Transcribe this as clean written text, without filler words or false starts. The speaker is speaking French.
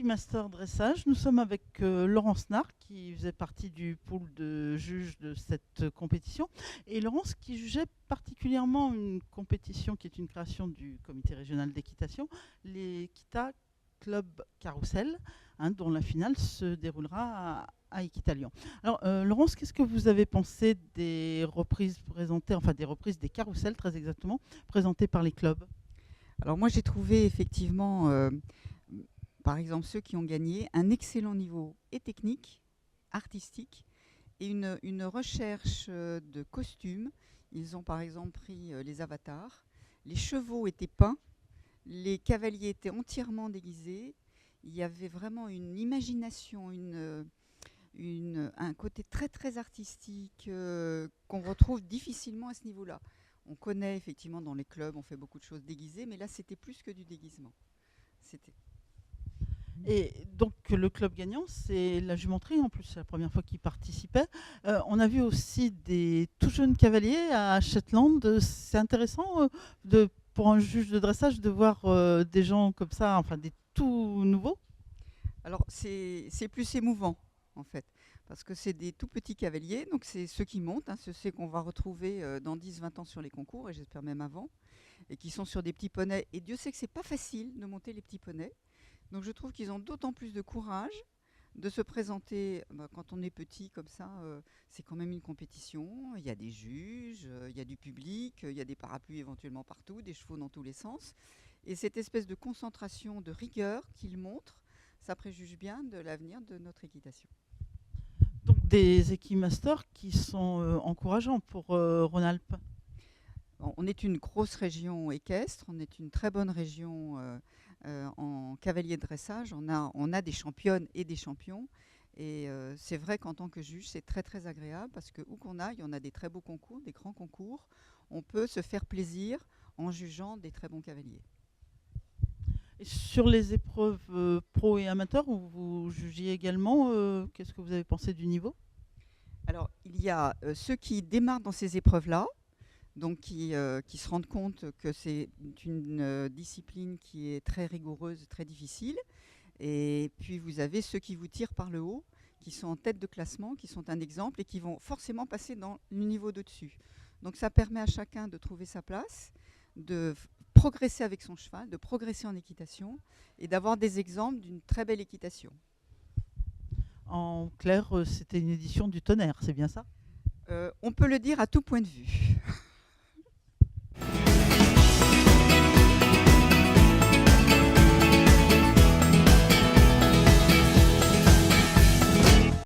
Master Dressage. Nous sommes avec Laurence Nard, qui faisait partie du pool de juges de cette compétition. Et Laurence, qui jugeait particulièrement une compétition qui est une création du comité régional d'équitation, l'Equita Club Carrousel, dont la finale se déroulera à Equitalion. Alors, Laurence, qu'est-ce que vous avez pensé des reprises présentées, enfin des reprises des carousels, très exactement, présentées par les clubs? Alors moi j'ai trouvé effectivement, par exemple ceux qui ont gagné, un excellent niveau et technique, artistique, et une recherche de costumes. Ils ont par exemple pris les avatars, les chevaux étaient peints, les cavaliers étaient entièrement déguisés, il y avait vraiment une imagination, un côté très très artistique qu'on retrouve difficilement à ce niveau-là. On connaît effectivement dans les clubs, on fait beaucoup de choses déguisées, mais là c'était plus que du déguisement. C'était Et donc le club gagnant, c'est la jumenterie, en plus c'est la première fois qu'il participait. On a vu aussi des tout jeunes cavaliers à Shetland. C'est intéressant pour un juge de dressage de voir des gens comme ça, enfin des tout nouveaux. Alors c'est plus émouvant en fait, parce que c'est des tout petits cavaliers, donc c'est ceux qui montent, ceux qu'on va retrouver dans 10-20 ans sur les concours, et j'espère même avant, et qui sont sur des petits poneys. Et Dieu sait que c'est pas facile de monter les petits poneys. Donc je trouve qu'ils ont d'autant plus de courage de se présenter. Quand on est petit comme ça, c'est quand même une compétition. Il y a des juges, il y a du public, il y a des parapluies éventuellement partout, des chevaux dans tous les sens. Et cette espèce de concentration, de rigueur qu'ils montrent, ça préjuge bien de l'avenir de notre équitation. Donc des équimasters qui sont encourageants pour Rhône-Alpes. On est une grosse région équestre, on est une très bonne région en cavalier de dressage. On a des championnes et des champions. Et c'est vrai qu'en tant que juge, c'est très très agréable parce que où qu'on aille, on a des très beaux concours, des grands concours. On peut se faire plaisir en jugeant des très bons cavaliers. Et sur les épreuves pro et amateurs, où vous jugiez également, qu'est-ce que vous avez pensé du niveau? Alors, il y a ceux qui démarrent dans ces épreuves-là, donc qui se rendent compte que c'est une discipline qui est très rigoureuse, très difficile. Et puis vous avez ceux qui vous tirent par le haut, qui sont en tête de classement, qui sont un exemple et qui vont forcément passer dans le niveau d'au-dessus. Donc ça permet à chacun de trouver sa place, de progresser avec son cheval, de progresser en équitation et d'avoir des exemples d'une très belle équitation. En clair, c'était une édition du tonnerre, c'est bien ça? On peut le dire à tout point de vue.